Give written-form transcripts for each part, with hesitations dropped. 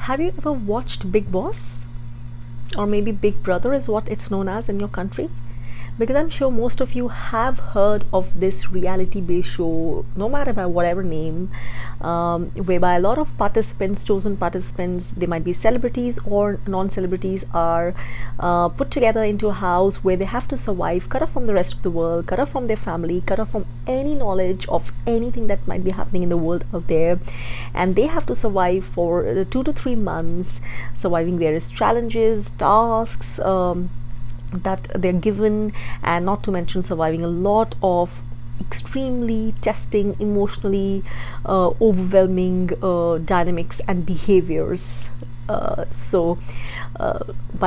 Have you ever watched Bigg Boss? Or maybe Big Brother is what it's known as in your country? Because I'm sure most of you have heard of this reality-based show, no matter by whatever name, whereby a lot of participants, chosen participants, they might be celebrities or non-celebrities, are put together into a house where they have to survive, cut off from the rest of the world, cut off from their family, cut off from any knowledge of anything that might be happening in the world out there, and they have to survive for 2 to 3 months, surviving various challenges, tasks, that they're given, and not to mention surviving a lot of extremely testing, emotionally overwhelming dynamics and behaviors. By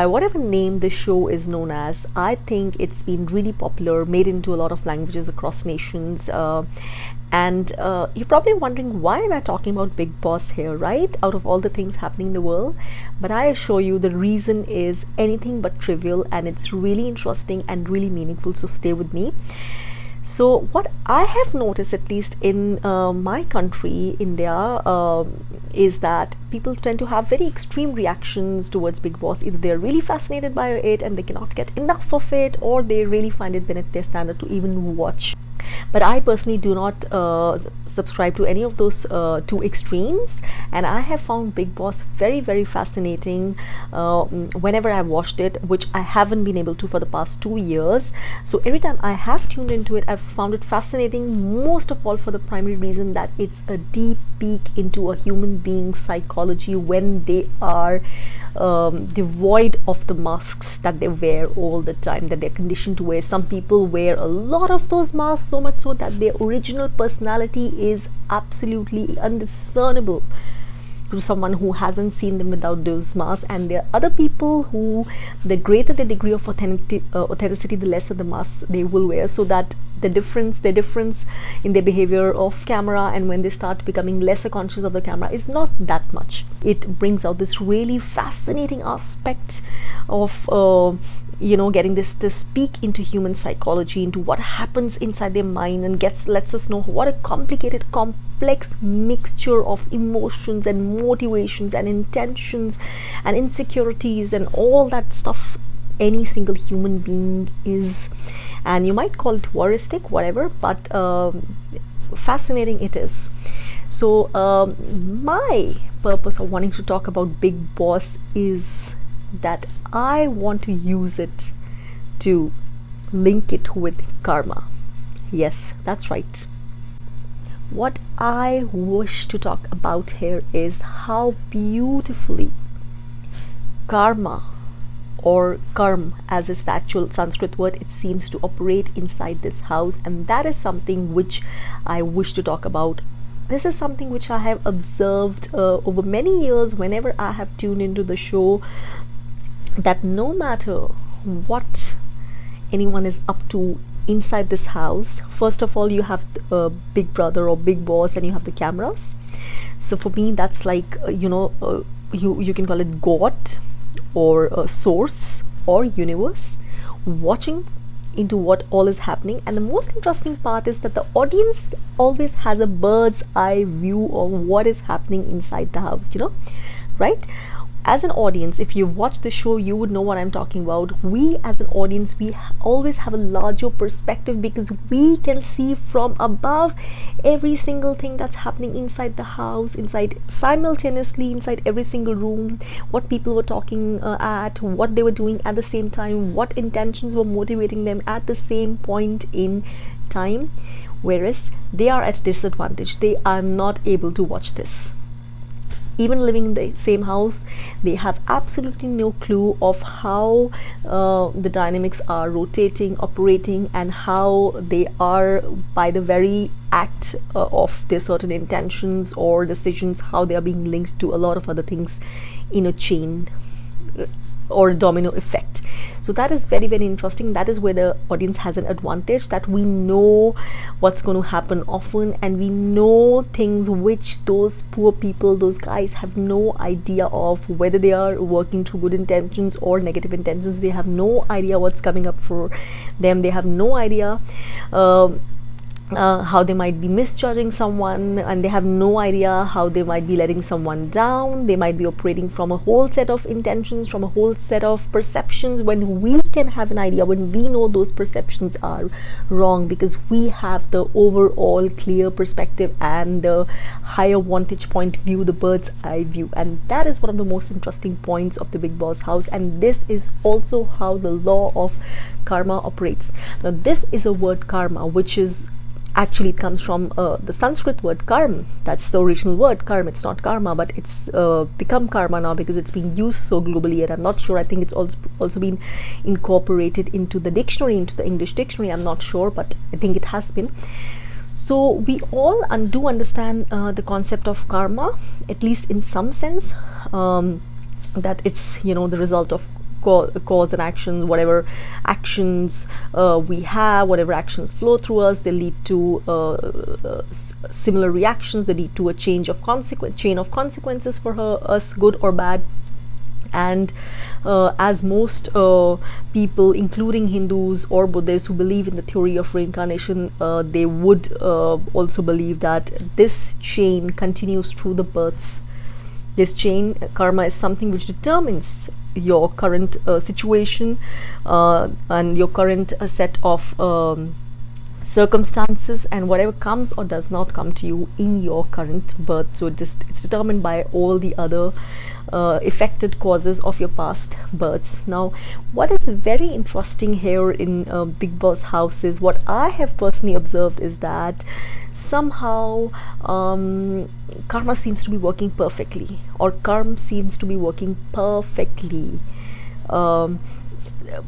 whatever name the show is known as, I think it's been really popular, made into a lot of languages across nations, and you're probably wondering, why am I talking about Bigg Boss here, right? Out of all the things happening in the world. But I assure you the reason is anything but trivial, and it's really interesting and really meaningful, so stay with me. So what I have noticed, at least in my country, India, is that people tend to have very extreme reactions towards Bigg Boss. Either they're really fascinated by it and they cannot get enough of it, or they really find it beneath their standard to even watch. But I personally do not subscribe to any of those two extremes, and I have found Bigg Boss very, very fascinating whenever I've watched it, which I haven't been able to for the past 2 years. So every time I have tuned into it, I've found it fascinating, most of all for the primary reason that it's a deep peek into a human being's psychology when they are devoid of the masks that they wear all the time, that they're conditioned to wear. Some people wear a lot of those masks, so much so that their original personality is absolutely undiscernible to someone who hasn't seen them without those masks. And there are other people who, the greater the degree of authenticity, the lesser the masks they will wear, so that the difference in their behavior off camera and when they start becoming lesser conscious of the camera is not that much. It brings out this really fascinating aspect of getting this peek into human psychology, into what happens inside their mind, and lets us know what a complicated, complex mixture of emotions and motivations and intentions and insecurities and all that stuff any single human being is. And you might call it voyeuristic, whatever, but fascinating it is. So my purpose of wanting to talk about Bigg Boss is that I want to use it to link it with karma. Yes, that's right. What I wish to talk about here is how beautifully karma, or karm as is the actual Sanskrit word, it seems to operate inside this house, and that is something which I wish to talk about. This is something which I have observed over many years whenever I have tuned into the show, that no matter what anyone is up to inside this house, first of all you have Big Brother or Bigg Boss, and you have the cameras. So for me that's like you can call it God or a source or universe watching into what all is happening. And the most interesting part is that the audience always has a bird's eye view of what is happening inside the house, right? As an audience, if you've watched the show, you would know what I'm talking about. We as an audience, we always have a larger perspective because we can see from above every single thing that's happening inside the house, simultaneously inside every single room, what people were talking at, what they were doing at the same time, what intentions were motivating them at the same point in time. Whereas they are at a disadvantage. They are not able to watch this. Even living in the same house, they have absolutely no clue of how the dynamics are rotating, operating, and how they are, by the very act of their certain intentions or decisions, how they are being linked to a lot of other things in a chain or a domino effect. So that is very, very interesting. That is where the audience has an advantage, that we know what's going to happen often, and we know things which those poor people, those guys, have no idea of, whether they are working through good intentions or negative intentions. They have no idea what's coming up for them. They have no idea how they might be misjudging someone, and they have no idea how they might be letting someone down. They might be operating from a whole set of intentions, from a whole set of perceptions, when we can have an idea, when we know those perceptions are wrong, because we have the overall clear perspective and the higher vantage point view, the bird's eye view. And that is one of the most interesting points of the Bigg Boss house, and this is also how the law of karma operates. Now, this is a word karma, which is actually, it comes from the Sanskrit word karm. That's the original word, karm. It's not karma, but it's become karma now because it's being used so globally. And I'm not sure, I think it's also been incorporated into the dictionary, into the English dictionary. I'm not sure, but I think it has been. So we all do understand the concept of karma, at least in some sense, that it's, you know, the result of cause and action. Whatever actions we have, whatever actions flow through us, they lead to similar reactions. They lead to a chain of consequences for us, good or bad. And as most people, including Hindus or Buddhists who believe in the theory of reincarnation, they would also believe that this chain continues through the births. This chain, karma, is something which determines your current situation and your current set of circumstances, and whatever comes or does not come to you in your current birth. So it's determined by all the other affected causes of your past births. Now, what is very interesting here in Bigg Boss house is, what I have personally observed is that somehow karma seems to be working perfectly, or karma seems to be working perfectly.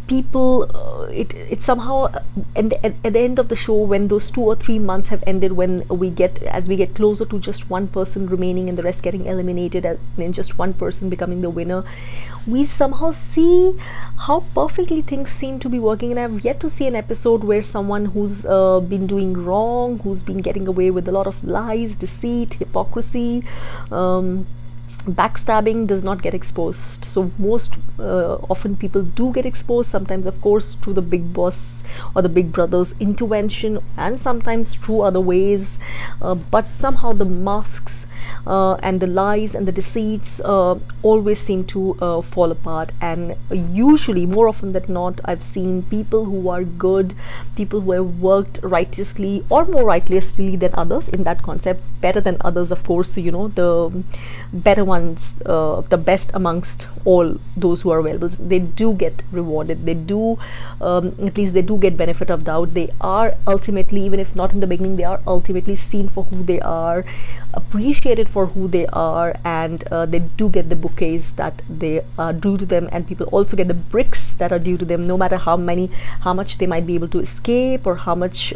People, it somehow, at the end of the show, when those 2 or 3 months have ended, when as we get closer to just one person remaining and the rest getting eliminated, and then just one person becoming the winner, we somehow see how perfectly things seem to be working. And I've yet to see an episode where someone who's been doing wrong, who's been getting away with a lot of lies, deceit, hypocrisy, backstabbing, does not get exposed. So most often people do get exposed, sometimes of course through the Bigg Boss or the Big Brother's intervention, and sometimes through other ways, but somehow the masks and the lies and the deceits always seem to fall apart. And usually, more often than not, I've seen people who are good, people who have worked righteously or more righteously than others in that concept, better than others, of course. So, you know, the better ones, the best amongst all those who are available, they do get rewarded. They do, at least they do get benefit of doubt. They are ultimately, even if not in the beginning, they are ultimately seen for who they are, appreciated for who they are, and they do get the bouquets that they are due to them, and people also get the bricks that are due to them, no matter how much they might be able to escape or how much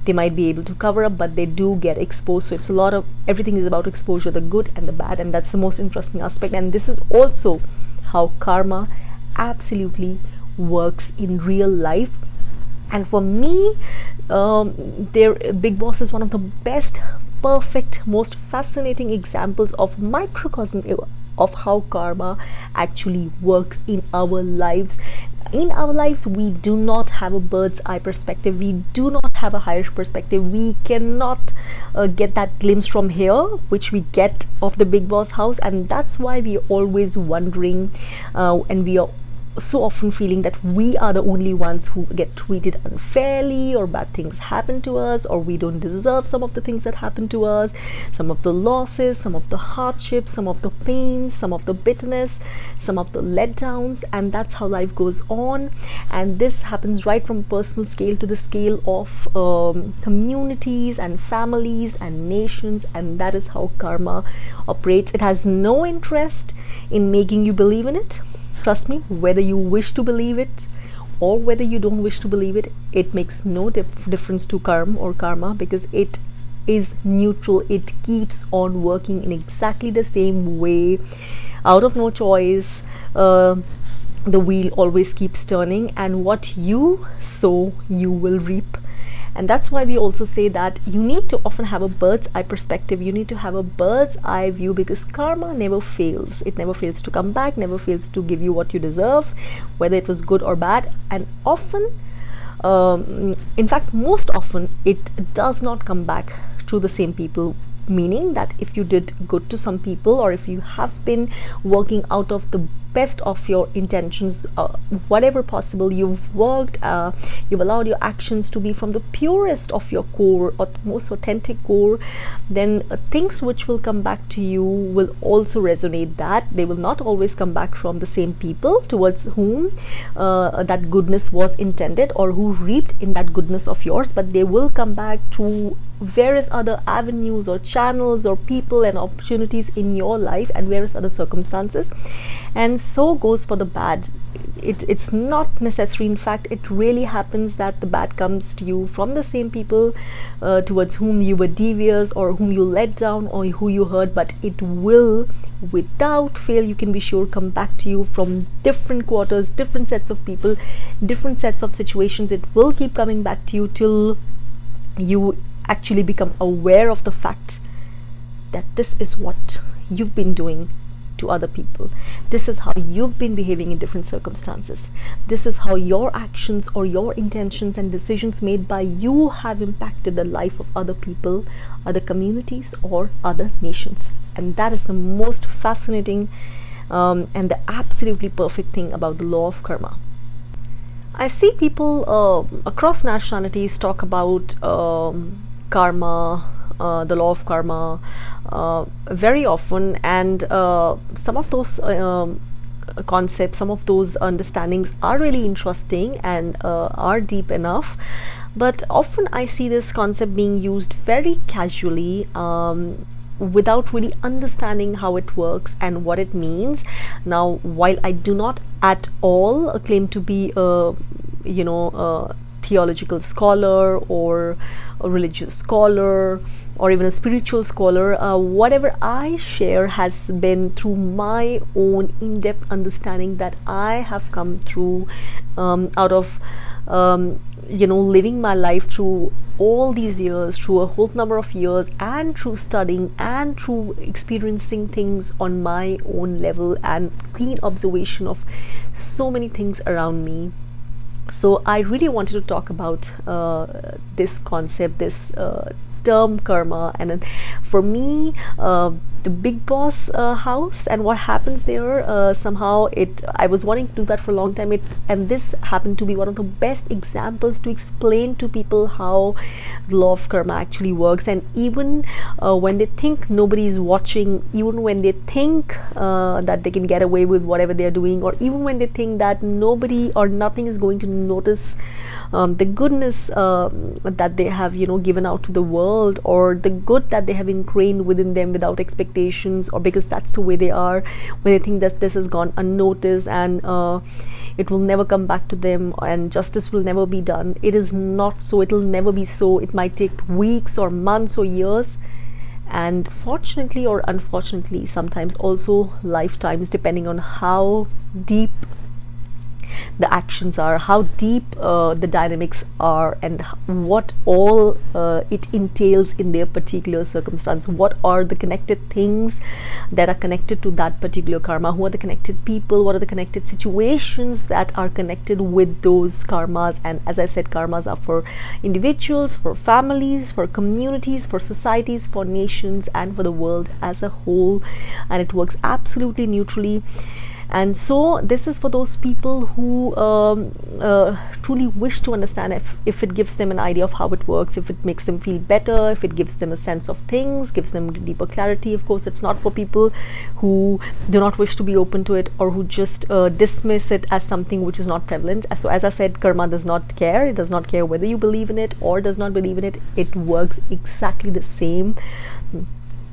they might be able to cover up, but they do get exposed. So it's a lot of, everything is about exposure, the good and the bad, and that's the most interesting aspect. And this is also how karma absolutely works in real life. And for me, Bigg Boss is one of the best, perfect, most fascinating examples of microcosm of how karma actually works in our lives. In our lives, we do not have a bird's eye perspective. We do not have a higher perspective. We cannot get that glimpse from here, which we get of the Bigg Boss house, and that's why we are always wondering, and we are so often feeling that we are the only ones who get treated unfairly, or bad things happen to us, or we don't deserve some of the things that happen to us, some of the losses, some of the hardships, some of the pains, some of the bitterness, some of the letdowns. And that's how life goes on. And this happens right from personal scale to the scale of communities and families and nations, and that is how karma operates. It has no interest in making you believe in it. Trust me, whether you wish to believe it or whether you don't wish to believe it, it makes no difference to karma, because it is neutral. It keeps on working in exactly the same way, out of no choice. The wheel always keeps turning, and what you sow, you will reap. And that's why we also say that you need to often have a bird's eye perspective. You need to have a bird's eye view, because karma never fails. It never fails to come back, never fails to give you what you deserve, whether it was good or bad. And often in fact, most often it does not come back to the same people, meaning that if you did good to some people, or if you have been working out of the best of your intentions, whatever possible you've worked, you've allowed your actions to be from the purest of your core or most authentic core, then things which will come back to you will also resonate. That they will not always come back from the same people towards whom that goodness was intended, or who reaped in that goodness of yours, but they will come back to various other avenues or channels or people and opportunities in your life and various other circumstances. And so goes for the bad. It's not necessary. In fact, it really happens that the bad comes to you from the same people towards whom you were devious, or whom you let down, or who you hurt, but it will, without fail, you can be sure, come back to you from different quarters, different sets of people, different sets of situations. It will keep coming back to you till you actually become aware of the fact that this is what you've been doing to other people. This is how you've been behaving in different circumstances. This is how your actions or your intentions and decisions made by you have impacted the life of other people, other communities, or other nations. And that is the most fascinating and the absolutely perfect thing about the law of karma. I see people across nationalities talk about karma, the law of karma, very often, and some of those concepts, some of those understandings are really interesting and are deep enough, but often I see this concept being used very casually, without really understanding how it works and what it means. Now, while I do not at all claim to be a theological scholar or a religious scholar or even a spiritual scholar, whatever I share has been through my own in-depth understanding that I have come through out of living my life through all these years, through a whole number of years, and through studying and through experiencing things on my own level and keen observation of so many things around me. So I really wanted to talk about this concept, this term karma, and for me, the Bigg Boss house and what happens there, somehow I was wanting to do that for a long time, and this happened to be one of the best examples to explain to people how the law of karma actually works. And even when they think nobody is watching, even when they think that they can get away with whatever they're doing, or even when they think that nobody or nothing is going to notice the goodness that they have given out to the world, or the good that they have ingrained within them without expectations, or because that's the way they are, when they think that this has gone unnoticed and it will never come back to them and justice will never be done. It is not so. It will never be so. It might take weeks or months or years, and fortunately or unfortunately sometimes also lifetimes, depending on how deep the actions are, how deep the dynamics are, and what all it entails in their particular circumstance. What are the connected things that are connected to that particular karma? Who are the connected people? What are the connected situations that are connected with those karmas? And as I said, karmas are for individuals, for families, for communities, for societies, for nations, and for the world as a whole, and it works absolutely neutrally. And so this is for those people who truly wish to understand, if it gives them an idea of how it works, if it makes them feel better, if it gives them a sense of things, gives them deeper clarity. Of course, it's not for people who do not wish to be open to it, or who just dismiss it as something which is not prevalent. So as I said, karma does not care. It does not care whether you believe in it or does not believe in it. It works exactly the same.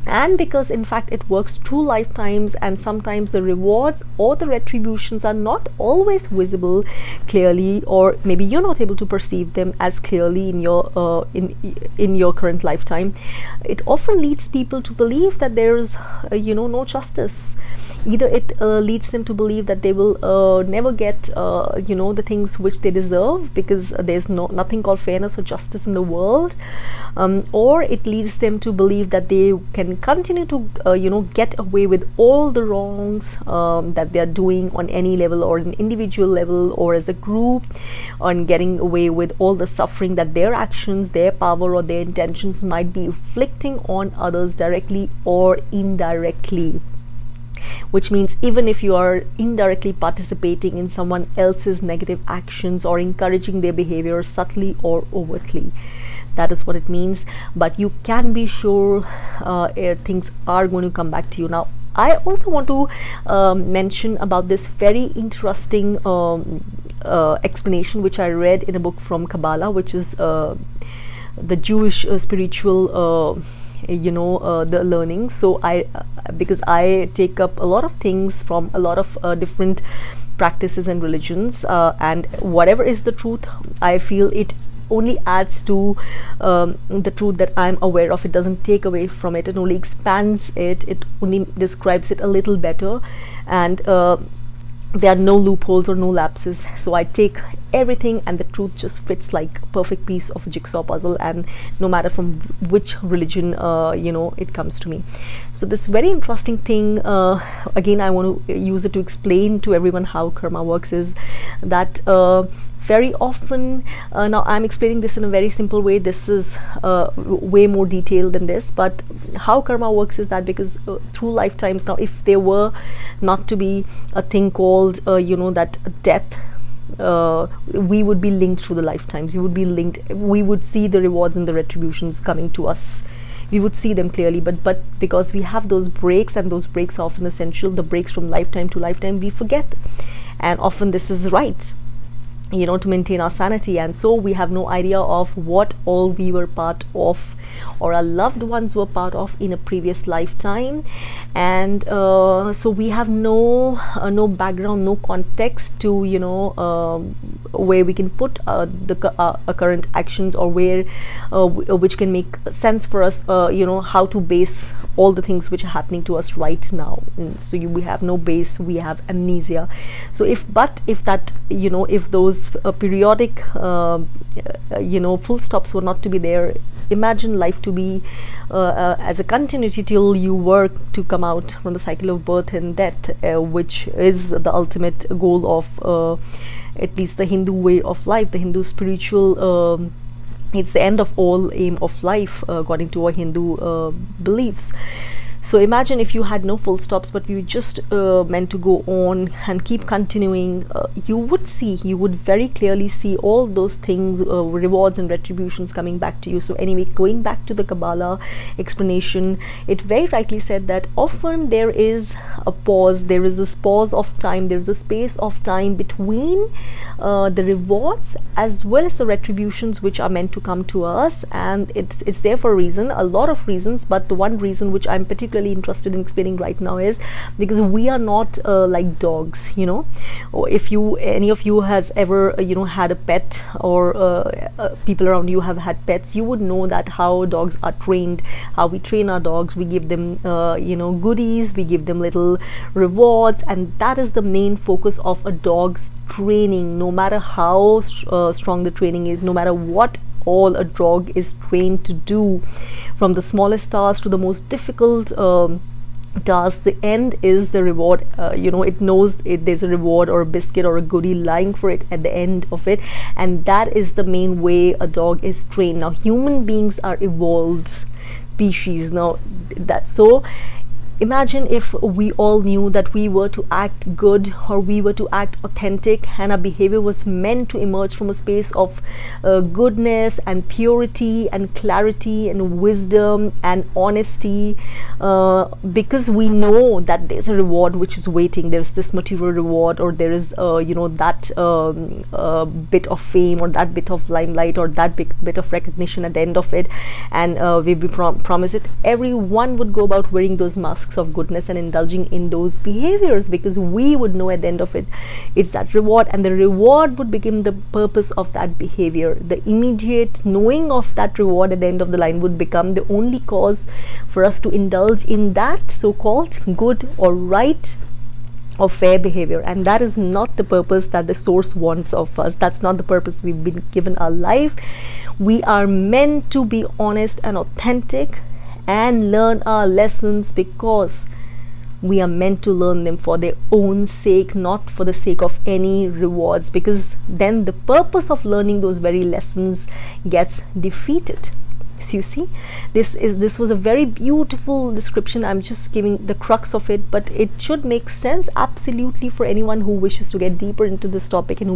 And because in fact it works through lifetimes, and sometimes the rewards or the retributions are not always visible clearly, or maybe you're not able to perceive them as clearly in your in your current lifetime, it often leads people to believe that there's no justice. Either it leads them to believe that they will never get the things which they deserve, because there's nothing called fairness or justice in the world, or it leads them to believe that they can and continue to get away with all the wrongs that they are doing on any level, or an individual level, or as a group, on getting away with all the suffering that their actions, their power, or their intentions might be inflicting on others directly or indirectly. Which means even if you are indirectly participating in someone else's negative actions or encouraging their behavior subtly or overtly, that is what it means. But you can be sure things are going to come back to you. Now, I also want to mention about this very interesting explanation which I read in a book from Kabbalah, which is the Jewish spiritual the learning. So because I take up a lot of things from a lot of different practices and religions, and whatever is the truth, I feel it only adds to the truth that I'm aware of. It doesn't take away from it, it only expands it, it only describes it a little better, and there are no loopholes or no lapses. So I take everything, and the truth just fits like a perfect piece of a jigsaw puzzle, and no matter from which religion it comes to me. So this very interesting thing, again I want to use it to explain to everyone how karma works, is that very often, now I'm explaining this in a very simple way, this is way more detailed than this, but how karma works is that because through lifetimes, now if there were not to be a thing called that death, we would be linked through the lifetimes, we would be linked, we would see the rewards and the retributions coming to us, we would see them clearly, but because we have those breaks, and those breaks are often essential, the breaks from lifetime to lifetime, we forget, and often this is right, to maintain our sanity, and so we have no idea of what all we were part of, or our loved ones were part of in a previous lifetime, and so we have no background, no context to where we can put the current actions, or where which can make sense for us, how to base all the things which are happening to us right now. And so we have no base, we have amnesia. So if those periodic full stops were not to be there, imagine life to be as a continuity till you work to come out from the cycle of birth and death, which is the ultimate goal of at least the Hindu way of life, the Hindu spiritual it's the end of all aim of life according to our Hindu beliefs. So imagine if you had no full stops, but you just meant to go on and keep continuing, you would very clearly see all those things, rewards and retributions coming back to you. So anyway, going back to the Kabbalah explanation, it very rightly said that often there is a pause, there is a pause of time, there is a space of time between the rewards as well as the retributions which are meant to come to us, and it's there for a reason, a lot of reasons, but the one reason which I'm particularly interested in explaining right now is because we are not like dogs, or if any of you has ever had a pet, or people around you have had pets, you would know that how dogs are trained, how we train our dogs. We give them goodies, we give them little rewards, and that is the main focus of a dog's training. No matter how strong the training is, no matter what all a dog is trained to do, from the smallest task to the most difficult task, the end is the reward. It knows there's a reward or a biscuit or a goodie lying for it at the end of it, and that is the main way a dog is trained. Now human beings are evolved species. Now imagine if we all knew that we were to act good, or we were to act authentic, and our behavior was meant to emerge from a space of goodness and purity and clarity and wisdom and honesty, because we know that there's a reward which is waiting. There's this material reward, or there is that bit of fame, or that bit of limelight, or that bit of recognition at the end of it, and we promise it. Everyone would go about wearing those masks of goodness and indulging in those behaviors, because we would know at the end of it, it's that reward, and the reward would become the purpose of that behavior. The immediate knowing of that reward at the end of the line would become the only cause for us to indulge in that so-called good or right or fair behavior, and that is not the purpose that the source wants of us. That's not the purpose we've been given our life. We are meant to be honest and authentic, and learn our lessons, because we are meant to learn them for their own sake, not for the sake of any rewards, because then the purpose of learning those very lessons gets defeated. So you see, this was a very beautiful description. I'm just giving the crux of it, but it should make sense absolutely for anyone who wishes to get deeper into this topic and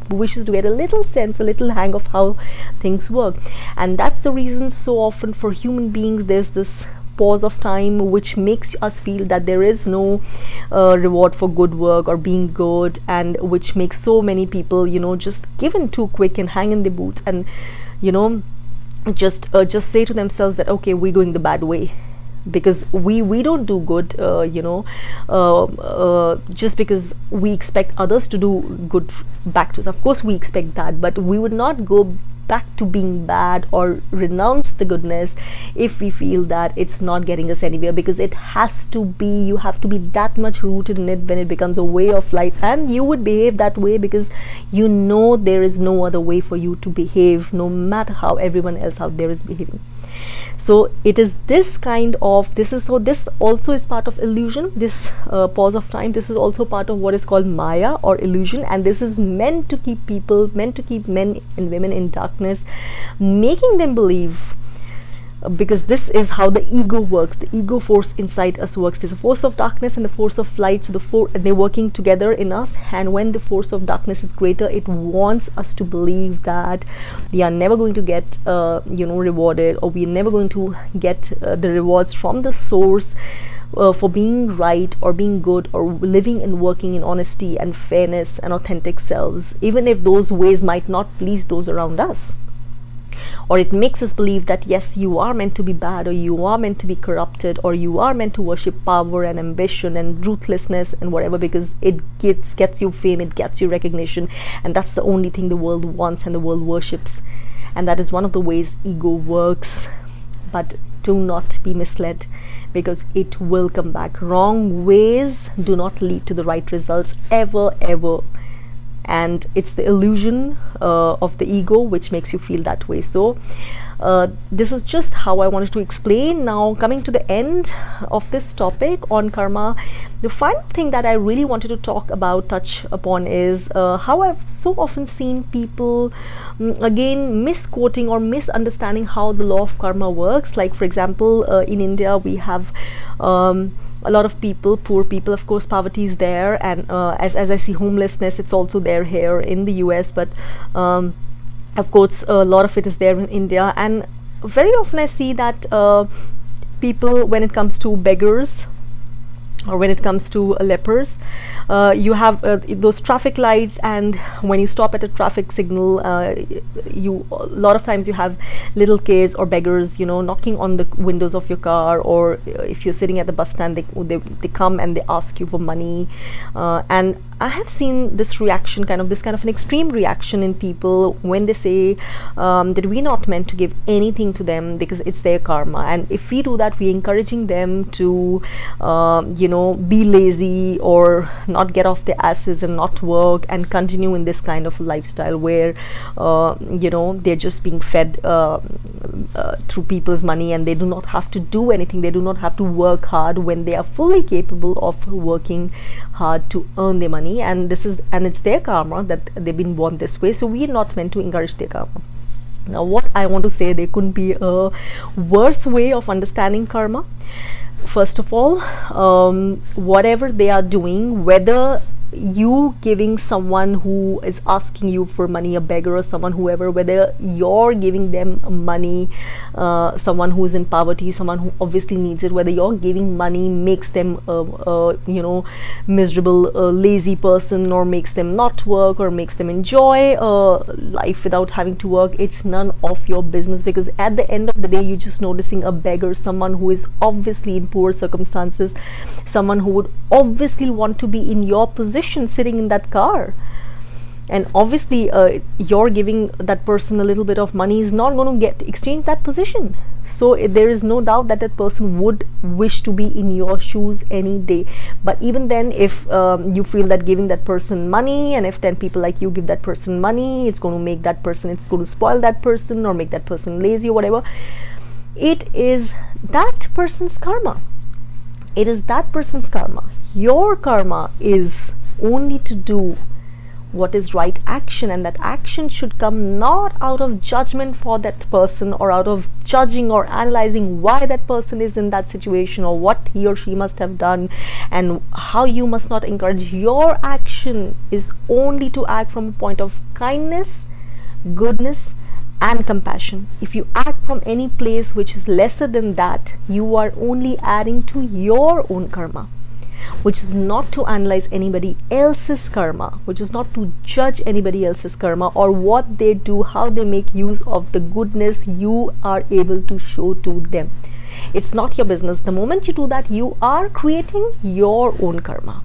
who wishes to get a little sense, a little hang of how things work. And that's the reason so often for human beings there's this pause of time which makes us feel that there is no reward for good work or being good, and which makes so many people, you know, just give in too quick and hang in the boots, and you know, just say to themselves that okay, we're going the bad way because we don't do good, just because we expect others to do good back to us. Of course we expect that, but we would not go back to being bad or renounce the goodness if we feel that it's not getting us anywhere, because it has to be, you have to be that much rooted in it when it becomes a way of life, and you would behave that way because you know there is no other way for you to behave, no matter how everyone else out there is behaving. So it is this kind of, this also is part of illusion, this pause of time. This is also part of what is called Maya or illusion, and this is meant to keep people, meant to keep men and women in darkness, making them believe, because this is how the ego works, the ego force inside us works. There's a force of darkness and the force of light, so they're working together in us, and when the force of darkness is greater, it wants us to believe that we are never going to get rewarded, or we are never going to get the rewards from the source for being right or being good or living and working in honesty and fairness and authentic selves, even if those ways might not please those around us. Or it makes us believe that yes, you are meant to be bad, or you are meant to be corrupted, or you are meant to worship power and ambition and ruthlessness and whatever, because it gets you fame, it gets you recognition, and that's the only thing the world wants and the world worships. And that is one of the ways ego works. But do not be misled, because it will come back. Wrong ways do not lead to the right results ever. And it's the illusion of the ego which makes you feel that way. So this is just how I wanted to explain. Now, coming to the end of this topic on karma, the final thing that I really wanted to touch upon is how I've so often seen people again misquoting or misunderstanding how the law of karma works. Like for example, in India we have a lot of people, poor people, of course poverty is there, and as I see homelessness, it's also there here in the US, but of course a lot of it is there in India. And very often I see that people, when it comes to beggars or when it comes to lepers, you have those traffic lights, and when you stop at a traffic signal, a lot of times you have little kids or beggars, knocking on the windows of your car, or if you're sitting at the bus stand, they come and they ask you for money, and I have seen this reaction, this kind of an extreme reaction in people when they say that we're not meant to give anything to them because it's their karma, and if we do that, we're encouraging them to be lazy or not get off their asses and not work and continue in this kind of lifestyle where they're just being fed through people's money, and they do not have to do anything, they do not have to work hard when they are fully capable of working hard to earn their money. And it's their karma that they've been born this way, so we are not meant to encourage their karma. Now what I want to say, there couldn't be a worse way of understanding karma. First of all, whatever they are doing, whether you giving someone who is asking you for money, a beggar or someone, whoever, whether you're giving them money, someone who is in poverty, someone who obviously needs it, whether you're giving money makes them miserable, lazy person, or makes them not work, or makes them enjoy life without having to work, it's none of your business, because at the end of the day, you're just noticing a beggar, someone who is obviously in poor circumstances, someone who would obviously want to be in your position, sitting in that car, and obviously you're giving that person a little bit of money is not going to exchange that position. So there is no doubt that that person would wish to be in your shoes any day. But even then, if you feel that giving that person money, and if 10 people like you give that person money, it's going to spoil that person or make that person lazy or whatever, it is that person's karma. It is that person's karma. Your karma is only to do what is right action, and that action should come not out of judgment for that person, or out of judging or analyzing why that person is in that situation, or what he or she must have done and how you must not encourage. Your action is only to act from a point of kindness, goodness and compassion. If you act from any place which is lesser than that, you are only adding to your own karma, which is not to analyze anybody else's karma, which is not to judge anybody else's karma or what they do, how they make use of the goodness you are able to show to them. It's not your business. The moment you do that, you are creating your own karma.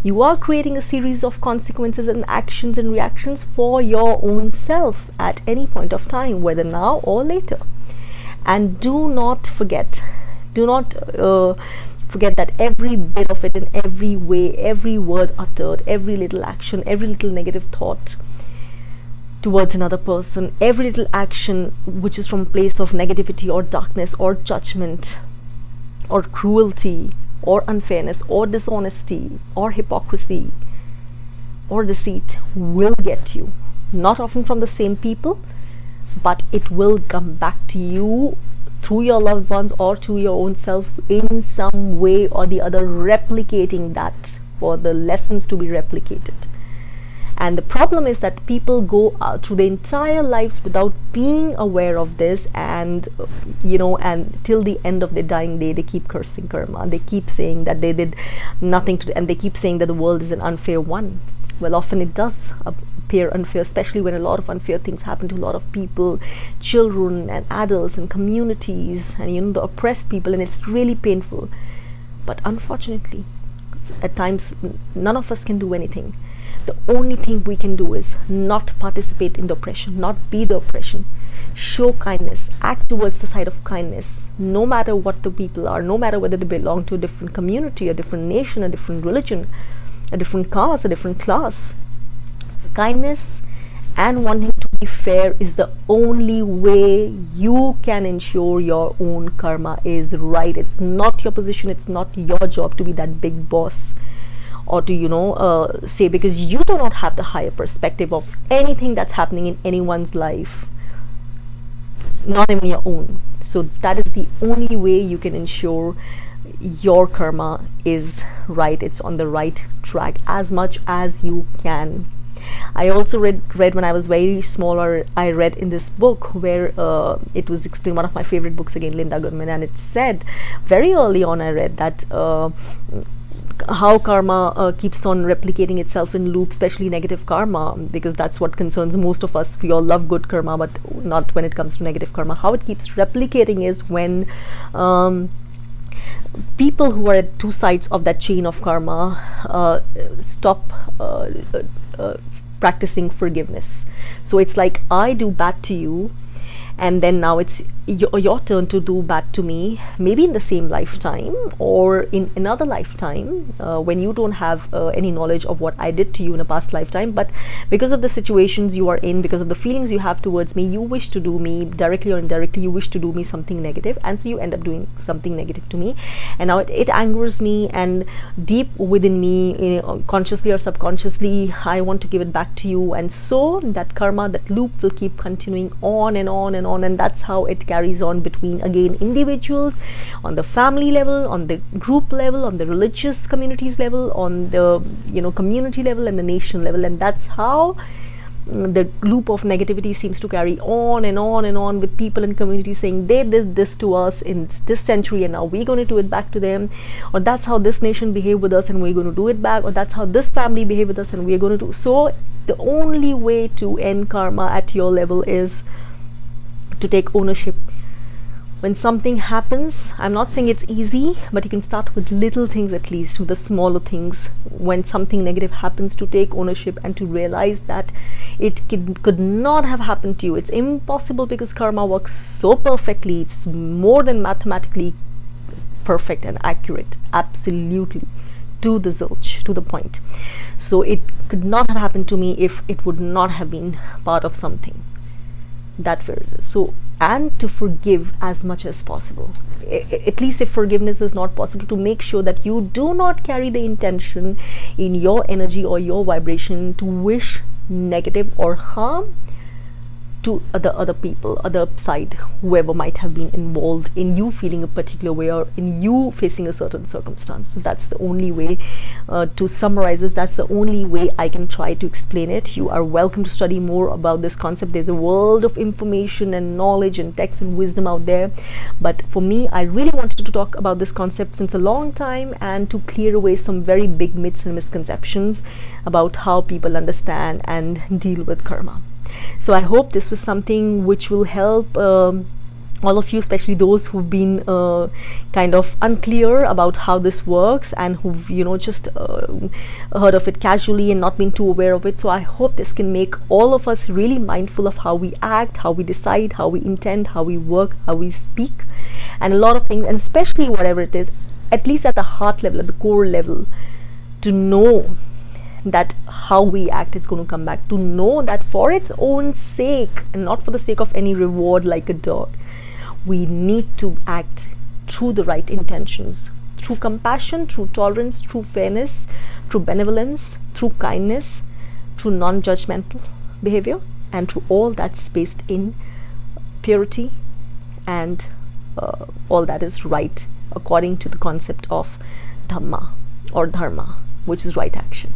You are creating a series of consequences and actions and reactions for your own self at any point of time, whether now or later. And do not forget that every bit of it, in every way, every word uttered, every little action, every little negative thought towards another person, every little action which is from a place of negativity or darkness or judgment or cruelty or unfairness or dishonesty or hypocrisy or deceit, will get you. Not often from the same people, but it will come back to you through your loved ones or to your own self in some way or the other, replicating that for the lessons to be replicated. And the problem is that people go through their entire lives without being aware of this, and and till the end of their dying day, they keep cursing karma. They keep saying that they did nothing to, and they keep saying that the world is an unfair one. Well, often it does appear unfair, especially when a lot of unfair things happen to a lot of people, children and adults and communities, and the oppressed people, and it's really painful. But unfortunately, at times none of us can do anything. The only thing we can do is not participate in the oppression, not be the oppression. Show kindness, act towards the side of kindness, no matter what the people are, no matter whether they belong to a different community, a different nation, a different religion, a different caste, a different class. Kindness and wanting to be fair is the only way you can ensure your own karma is right. It's not your position, it's not your job to be that big boss, or to say, because you do not have the higher perspective of anything that's happening in anyone's life, not even your own. So that is the only way you can ensure your karma is right. It's on the right track as much as you can. I also read when I was very small, or I read in this book where it was explained, one of my favorite books again, Linda Goodman, and it said very early on, I read that how karma keeps on replicating itself in loop, especially negative karma, because that's what concerns most of us. We all love good karma, but not when it comes to negative karma. How it keeps replicating is when people who are at two sides of that chain of karma stop practicing forgiveness. So it's like, I do bad to you, and then now it's your turn to do bad to me, maybe in the same lifetime or in another lifetime, when you don't have any knowledge of what I did to you in a past lifetime, but because of the situations you are in, because of the feelings you have towards me, you wish to do me, directly or indirectly, you wish to do me something negative, and so you end up doing something negative to me, and now it angers me, and deep within me, consciously or subconsciously, I want to give it back to you, and so that karma, that loop will keep continuing on and on and on, and that's how it carries on between, again, individuals, on the family level, on the group level, on the religious communities level, on the community level, and the nation level. And that's how the loop of negativity seems to carry on and on and on, with people and communities saying they did this to us in this century and now we're going to do it back to them, or that's how this nation behaved with us and we're going to do it back, or that's how this family behaved with us and we're going to do. So the only way to end karma at your level is to take ownership. When something happens, I'm not saying it's easy, but you can start with little things, at least with the smaller things. When something negative happens, to take ownership and to realize that it could not have happened to you. It's impossible, because karma works so perfectly. It's more than mathematically perfect and accurate, absolutely, to the zilch, to the point. So it could not have happened to me if it would not have been part of something that. So and to forgive as much as possible. At least if forgiveness is not possible, to make sure that you do not carry the intention in your energy or your vibration to wish negative or harm to other people, other side, whoever might have been involved in you feeling a particular way or in you facing a certain circumstance. So that's the only way to summarize this. That's the only way I can try to explain it. You are welcome to study more about this concept. There's a world of information and knowledge and text and wisdom out there, but for me, I really wanted to talk about this concept since a long time and to clear away some very big myths and misconceptions about how people understand and deal with karma. So I hope this was something which will help all of you, especially those who've been kind of unclear about how this works and who've just heard of it casually and not been too aware of it. So I hope this can make all of us really mindful of how we act, how we decide, how we intend, how we work, how we speak, and a lot of things, and especially whatever it is, at least at the heart level, at the core level, to know that how we act is going to come back, to know that for its own sake and not for the sake of any reward like a dog, we need to act through the right intentions, through compassion, through tolerance, through fairness, through benevolence, through kindness, through non-judgmental behavior, and through all that's based in purity and all that is right according to the concept of dhamma or dharma, which is right action.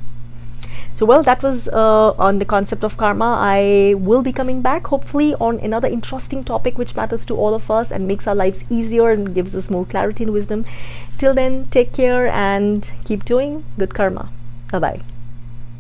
So well, that was on the concept of karma. I will be coming back hopefully on another interesting topic which matters to all of us and makes our lives easier and gives us more clarity and wisdom. Till then, take care and keep doing good karma. Bye bye.